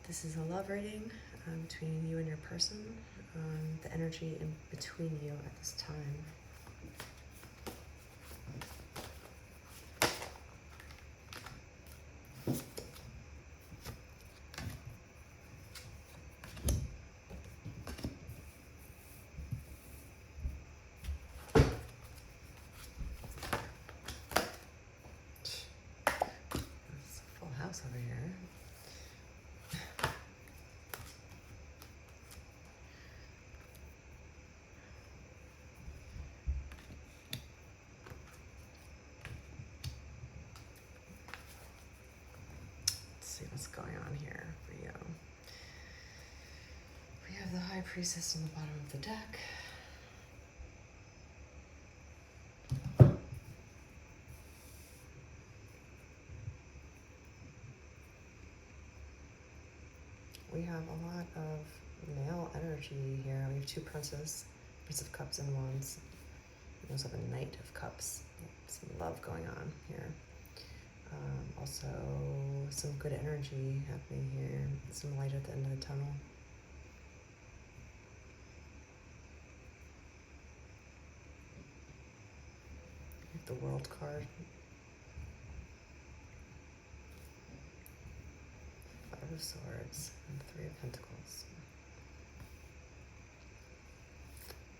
This is a love reading between you and your person, the energy in between you at this time. It's a full house over here. Let's see what's going on here for you. We have the High Priestess on the bottom of the deck. We have a lot of male energy here. We have two princes, Prince of Cups and Wands. We also have a Knight of Cups. Some love going on here. Also, some good energy happening here. Some light at the end of the tunnel. We have the World card. Five of Swords and Three of Pentacles.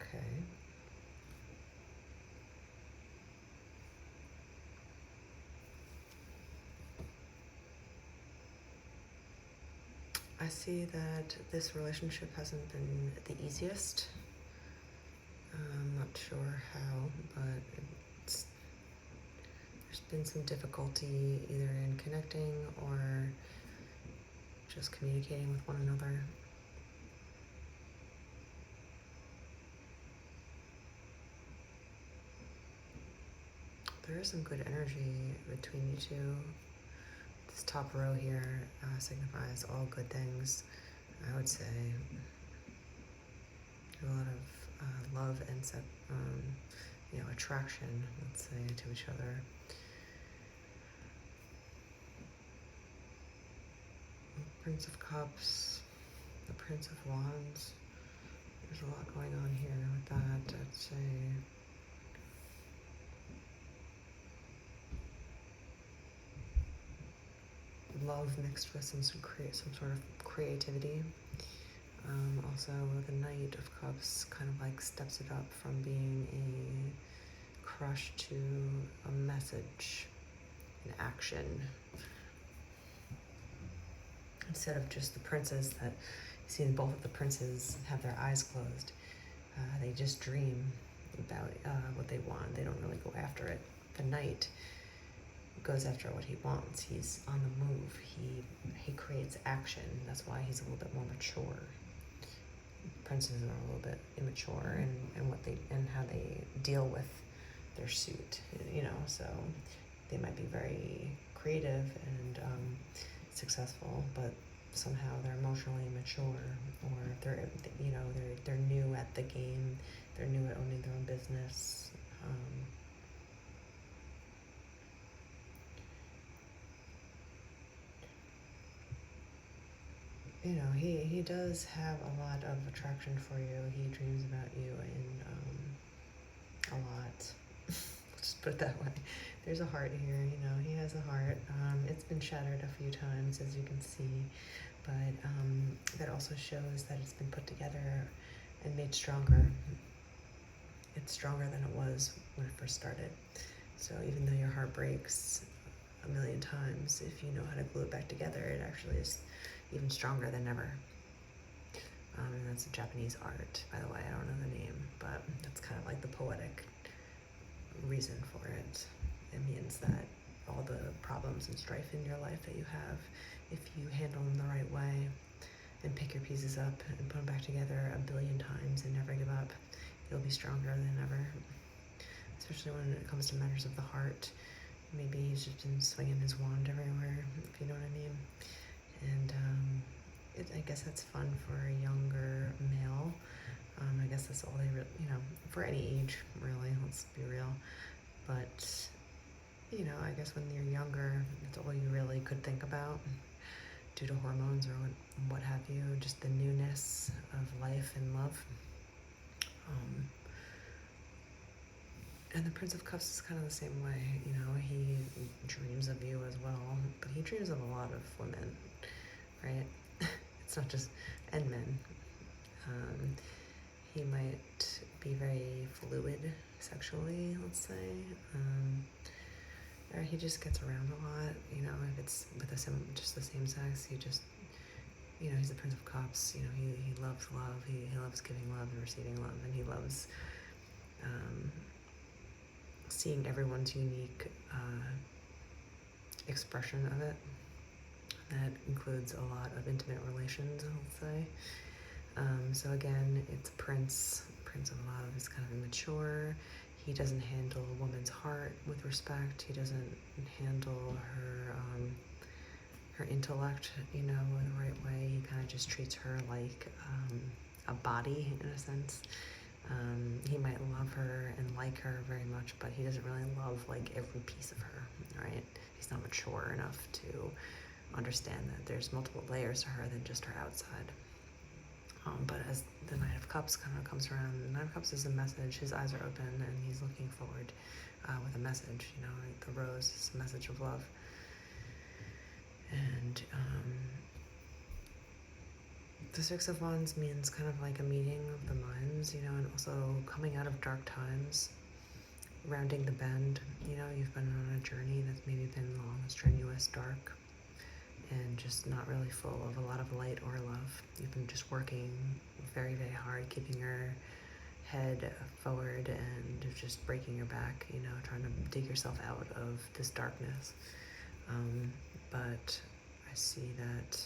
Okay. I see that this relationship hasn't been the easiest. I'm not sure how, but there's been some difficulty either in connecting or just communicating with one another. There is some good energy between you two. This top row here signifies all good things, I would say. A lot of love and attraction, let's say, to each other. Prince of Cups, the Prince of Wands. There's a lot going on here with that, I'd say. Love mixed with some sort of creativity. Also, the Knight of Cups kind of like steps it up from being a crush to a message, an action. Instead of just the princes that you see, both of the princes have their eyes closed. They just dream about what they want. They don't really go after it. The Knight goes after what he wants. He's on the move. He creates action. That's why he's a little bit more mature. Princes are a little bit immature in how they deal with their suit, so they might be very creative and successful, but somehow they're emotionally immature, or they're new at the game. They're new at owning their own business. He does have a lot of attraction for you. He dreams about you in a lot. Just put it that way. There's a heart here, he has a heart. It's been shattered a few times, as you can see, but that also shows that it's been put together and made stronger. It's stronger than it was when it first started. So even though your heart breaks a million times, if you know how to glue it back together, it actually is even stronger than ever. And that's a Japanese art, by the way. I don't know the name, but that's kind of like the poetic reason for it. It means that all the problems and strife in your life that you have, if you handle them the right way and pick your pieces up and put them back together a billion times and never give up, you'll be stronger than ever. Especially when it comes to matters of the heart. Maybe he's just been swinging his wand everywhere, if you know what I mean. And I guess that's fun for a younger male. I guess that's all they really, for any age, really, let's be real. But, I guess when you're younger, that's all you really could think about. due to hormones or what have you, just the newness of life and love. And the Prince of Cups is kind of the same way, you know, he dreams of you as well, but he dreams of a lot of women, right? It's not just, and men. He might be very fluid sexually, let's say, or he just gets around a lot, you know, if it's with just the same sex, he just, you know, he's the Prince of Cups, you know, he loves love, he loves giving love and receiving love, and he loves seeing everyone's unique expression of it. That includes a lot of intimate relations, I'll say. So again, it's Prince of Love is kind of immature. He doesn't handle a woman's heart with respect. He doesn't handle her intellect, you know, in the right way. He kind of just treats her like a body in a sense. He might love her and like her very much, but he doesn't really love like every piece of her, right? He's not mature enough to understand that there's multiple layers to her than just her outside. But as the Knight of Cups kind of comes around, the Knight of Cups is a message. His eyes are open and he's looking forward with a message, you know, like the rose is a message of love. And the Six of Wands means kind of like a meeting of the minds, you know, and also coming out of dark times, rounding the bend. You know, you've been on a journey that's maybe been long, strenuous, dark, and just not really full of a lot of light or love. You've been just working very, very hard, keeping your head forward and just breaking your back, you know, trying to dig yourself out of this darkness. But I see that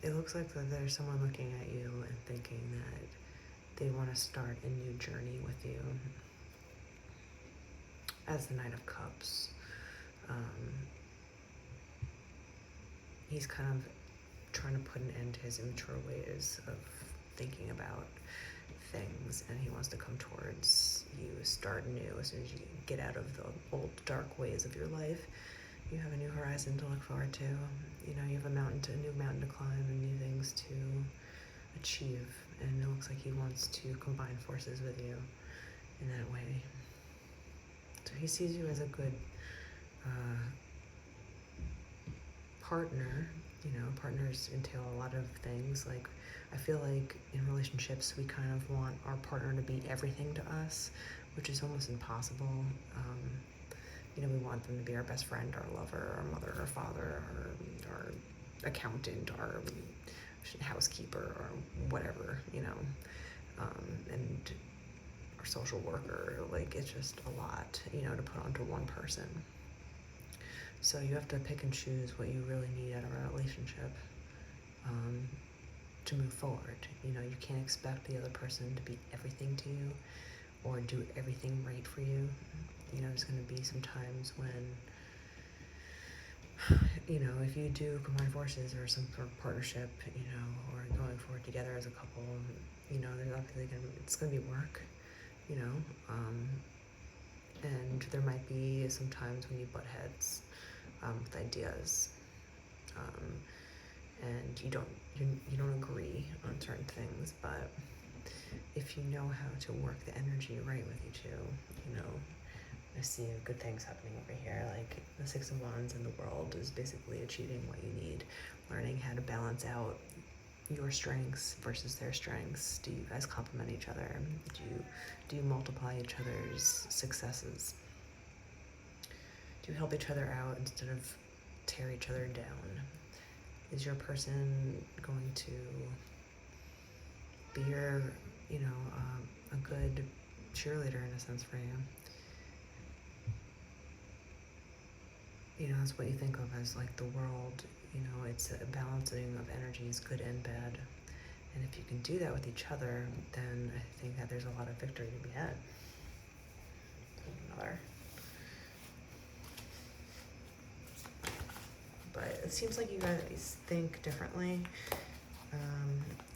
it looks like that there's someone looking at you and thinking that they want to start a new journey with you. As the Knight of Cups, he's kind of trying to put an end to his immature ways of thinking about things, and he wants to come towards you, start new. As soon as you get out of the old dark ways of your life, you have a new horizon to look forward to. You know, you have a new mountain to climb and new things to achieve, and it looks like he wants to combine forces with you in that way. So he sees you as a good partner. You know, partners entail a lot of things. Like, I feel like in relationships, we kind of want our partner to be everything to us, which is almost impossible. You know, we want them to be our best friend, our lover, our mother, our father, our accountant, our housekeeper, or whatever, you know, and our social worker. Like, it's just a lot, you know, to put onto one person. So you have to pick and choose what you really need out of a relationship to move forward. You know, you can't expect the other person to be everything to you or do everything right for you. You know, there's going to be some times when, you know, if you do combine forces or some sort of partnership, you know, or going forward together as a couple, you know, there's obviously it's going to be work, you know, and there might be some times when you butt heads with ideas, and you don't agree on certain things, but if you know how to work the energy right with you two, you know, I see good things happening over here. Like, the Six of Wands in the world is basically achieving what you need, learning how to balance out your strengths versus their strengths. Do you guys complement each other? Do you multiply each other's successes? Do you help each other out instead of tear each other down? Is your person going to be your, you know, a good cheerleader in a sense for you? You know, that's what you think of as like the world. You know, it's a balancing of energies, good and bad. And if you can do that with each other, then I think that there's a lot of victory to be had. Another. But it seems like you guys think differently.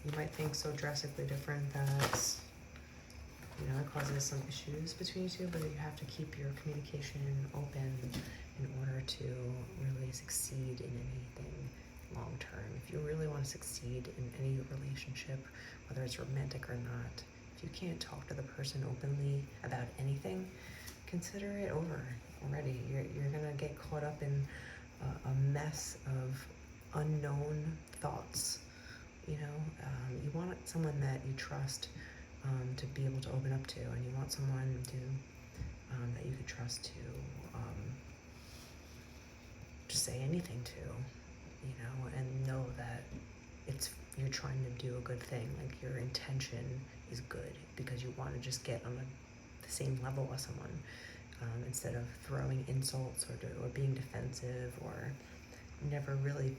You might think so drastically different that, you know, it causes some issues between you two, but you have to keep your communication open to really succeed in anything long term, if you really want to succeed in any relationship, whether it's romantic or not, if you can't talk to the person openly about anything, consider it over already. You're gonna get caught up in a mess of unknown thoughts. You want someone that you trust to be able to open up to, and you want someone that you could trust to just say anything to, and know that you're trying to do a good thing. Like, your intention is good because you want to just get on the same level as someone, instead of throwing insults or being defensive or never really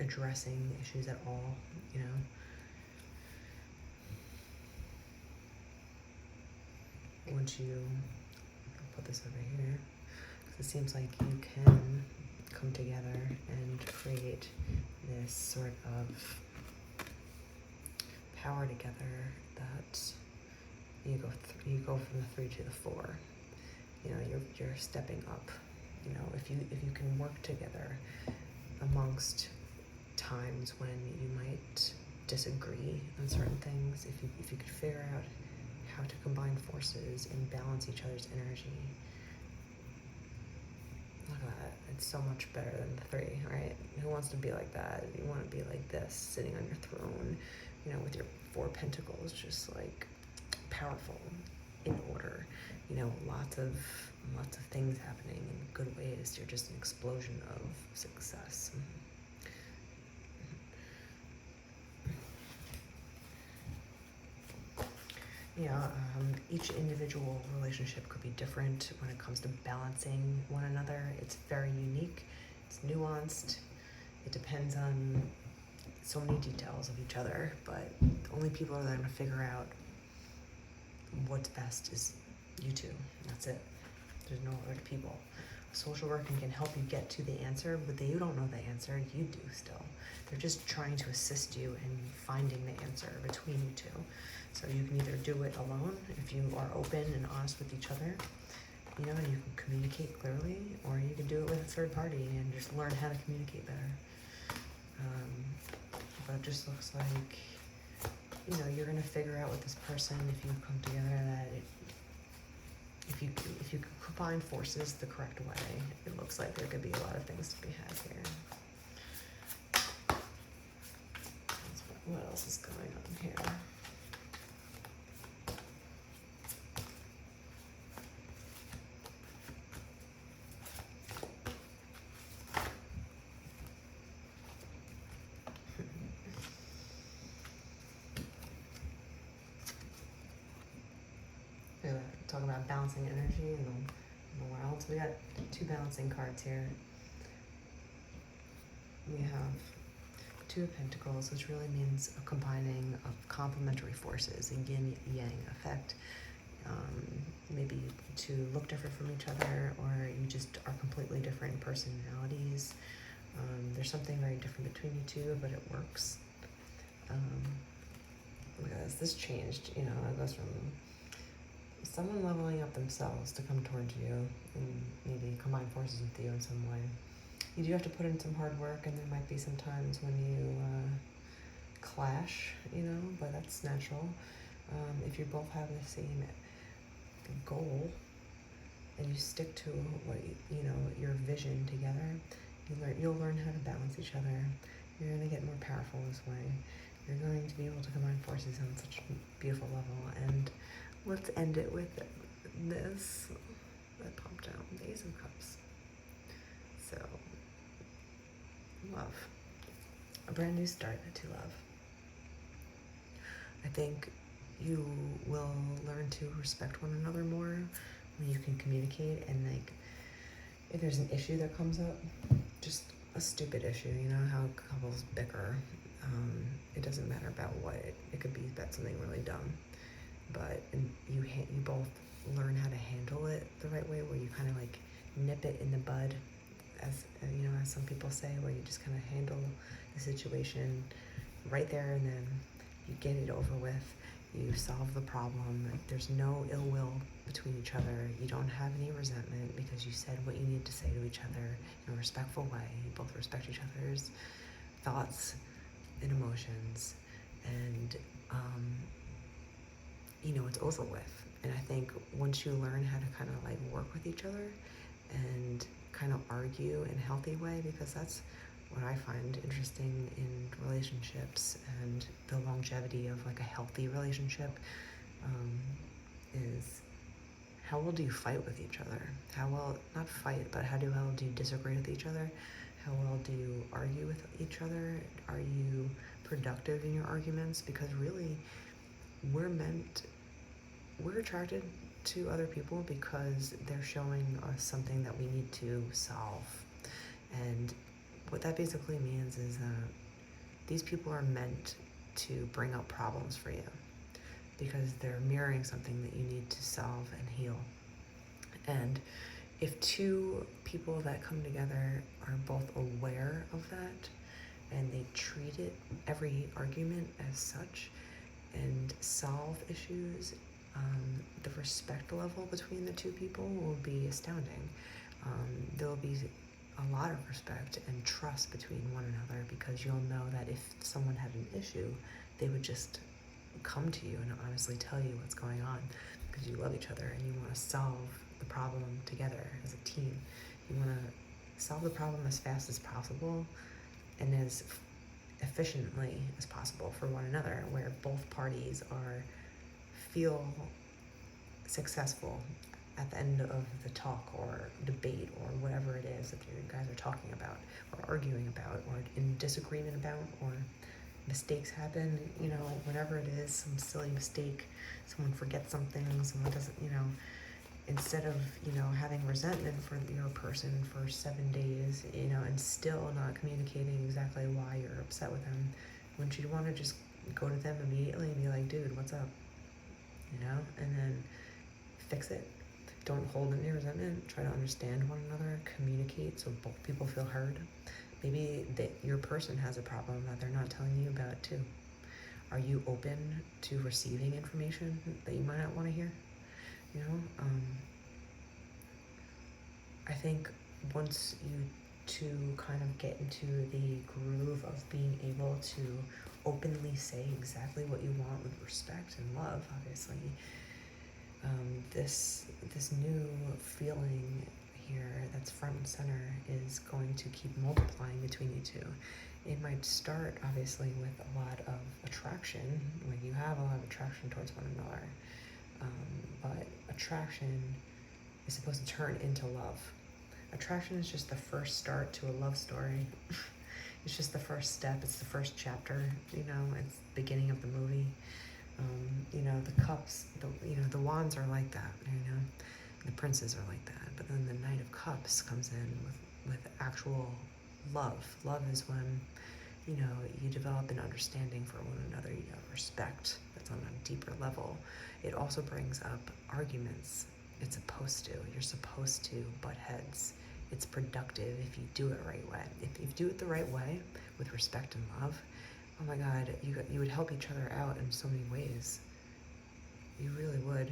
addressing issues at all. Once you put this over here, because it seems like you can come together and create this sort of power together that you go from the 3 to the 4. You're stepping up. If you can work together amongst times when you might disagree on certain things, if you could figure out how to combine forces and balance each other's energy. Look at that. It's so much better than the 3, right? Who wants to be like that? You want to be like this, sitting on your throne, with your 4 pentacles, just like powerful, in order. Lots of things happening in good ways. You're just an explosion of success. Each individual relationship could be different when it comes to balancing one another. It's very unique, it's nuanced, it depends on so many details of each other, but the only people that are going to figure out what's best is you two. That's it. There's no other people. Social worker can help you get to the answer, but you don't know the answer. You do still. They're just trying to assist you in finding the answer between you two. So you can either do it alone if you are open and honest with each other, and you can communicate clearly, or you can do it with a third party and just learn how to communicate better. But it just looks like, you're gonna figure out with this person, if you come together, that if you combine forces the correct way, it looks like there could be a lot of things to be had here. What else is going on here? Talk about balancing energy in the world. So we got 2 balancing cards here. We have 2 of Pentacles, which really means a combining of complementary forces, a yin-yang effect. Maybe to look different from each other, or you just are completely different personalities. There's something very different between you two, but it works. Look at this. This changed. It goes from someone leveling up themselves to come towards you and maybe combine forces with you in some way. You do have to put in some hard work, and there might be some times when you clash, but that's natural. If you both have the same goal and you stick to what your vision together, you'll learn how to balance each other. You're going to get more powerful this way. You're going to be able to combine forces on such a beautiful level. And let's end it with this that popped out, the Ace of Cups. So, love. A brand new start to love. I think you will learn to respect one another more when you can communicate, and if there's an issue that comes up, just a stupid issue, how couples bicker. It doesn't matter about what, it could be about something really dumb. But you both learn how to handle it the right way, where you kind of nip it in the bud, as some people say, where you just kind of handle the situation right there and then. You get it over with. You solve the problem. There's no ill will between each other. You don't have any resentment because you said what you need to say to each other in a respectful way. You both respect each other's thoughts and emotions, and it's over with. And I think once you learn how to kind of like work with each other and kind of argue in a healthy way, because that's what I find interesting in relationships and the longevity of like a healthy relationship, is how well do you fight with each other? How well, not fight, but how well do you disagree with each other? How well do you argue with each other? Are you productive in your arguments? Because really, we're attracted to other people because they're showing us something that we need to solve. And what that basically means is that these people are meant to bring up problems for you because they're mirroring something that you need to solve and heal. And if two people that come together are both aware of that and they treat it, every argument as such, and solve issues, the respect level between the two people will be astounding. There will be a lot of respect and trust between one another because you'll know that if someone had an issue, they would just come to you and honestly tell you what's going on because you love each other and you want to solve the problem together as a team. You want to solve the problem as fast as possible and as efficiently as possible for one another, where both parties feel successful at the end of the talk or debate or whatever it is that you guys are talking about or arguing about or in disagreement about, or mistakes happen, whatever it is, some silly mistake, someone forgets something, someone doesn't, instead of, having resentment for your person for 7 days, and still not communicating exactly why you're upset with them, wouldn't you want to just go to them immediately and be like, dude, what's up? And then fix it. Don't hold any resentment. Try to understand one another, communicate so both people feel heard. Maybe your person has a problem that they're not telling you about too. Are you open to receiving information that you might not want to hear? I think once you two kind of get into the groove of being able to openly say exactly what you want with respect and love, obviously, this new feeling here that's front and center is going to keep multiplying between you two. It might start obviously with a lot of attraction, when you have a lot of attraction towards one another, but attraction is supposed to turn into love. Attraction is just the first start to a love story. It's just the first step. It's the first chapter. It's the beginning of the movie. The cups, the wands are like that. The princes are like that. But then the Knight of Cups comes in with actual love. Love is when you develop an understanding for one another. You have respect that's on a deeper level. It also brings up arguments. It's supposed to. You're supposed to butt heads. It's productive if you do it the right way. If you do it the right way, with respect and love, oh my God, you would help each other out in so many ways. You really would.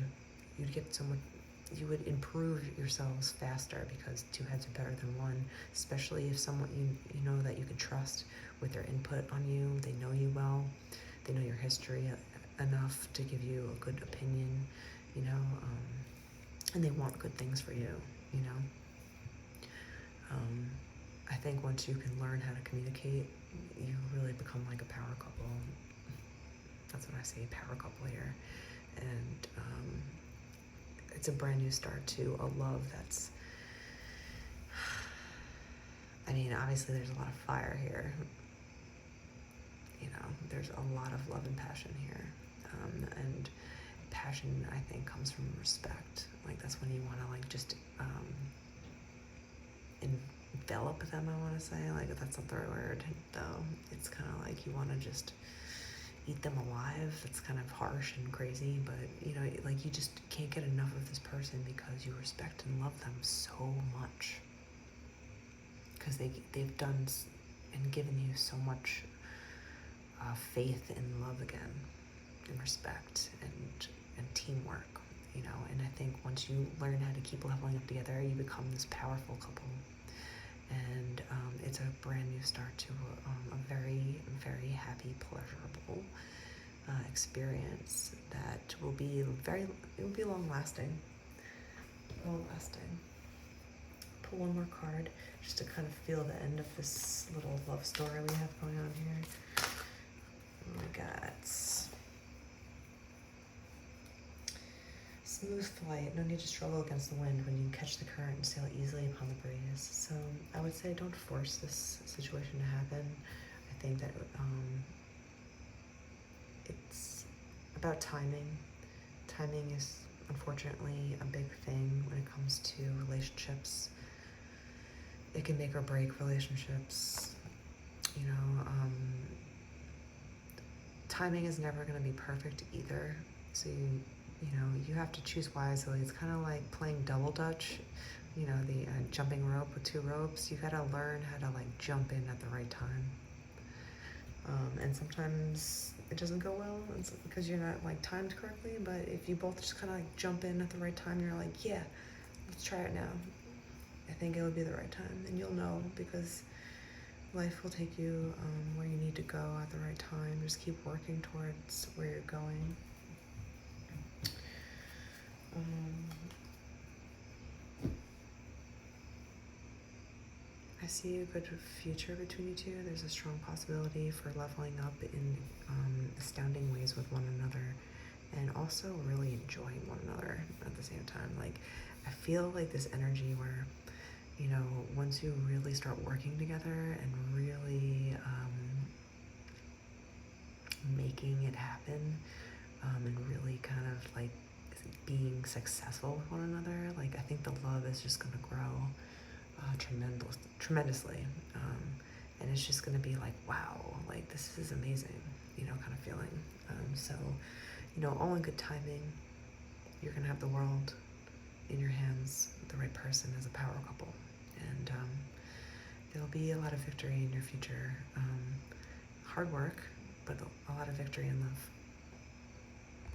You would improve yourselves faster because two heads are better than one, especially if someone you know that you can trust with their input on you. They know you well. They know your history enough to give you a good opinion, and they want good things for you, I think once you can learn how to communicate, you really become like a power couple. That's what I say, power couple here. And it's a brand new start to a love that's, obviously there's a lot of fire here. There's a lot of love and passion here. And passion, I think, comes from respect. Like, that's when you want to, like, just envelop them, I want to say. Like, that's not the right word, though. It's kind of like you want to just eat them alive. It's kind of harsh and crazy, but, you just can't get enough of this person because you respect and love them so much. Because they've done and given you so much faith in love again. and respect and teamwork, you know. And I think once you learn how to keep leveling up together, you become this powerful couple. And it's a brand new start to a very, very happy, pleasurable experience that will be long lasting. Long lasting. Pull one more card just to kind of feel the end of this little love story we have going on here. We got smooth flight. No need to struggle against the wind when you can catch the current and sail easily upon the breeze. So I would say don't force this situation to happen. I think that it's about timing. Timing is unfortunately a big thing when it comes to relationships. It can make or break relationships. You know, timing is never going to be perfect either. So you have to choose wisely. It's kind of like playing double dutch. You know, the jumping rope with two ropes. You got to learn how to like jump in at the right time. And sometimes it doesn't go well because you're not like timed correctly. But if you both just kind of like jump in at the right time, you're like, yeah, let's try it now. I think it'll be the right time, and you'll know because life will take you where you need to go at the right time. Just keep working towards where you're going. I see a good future between you two. There's a strong possibility for leveling up in astounding ways with one another, and also really enjoying one another at the same time. Like, I feel like this energy where, you know, once you really start working together and really making it happen, and really kind of like being successful with one another, like I think the love is just gonna grow tremendously, and it's just gonna be like, wow, like this is amazing, you know, kind of feeling. So, you know, all in good timing. You're gonna have the world in your hands with the right person as a power couple, and there'll be a lot of victory in your future. Hard work, but a lot of victory and love.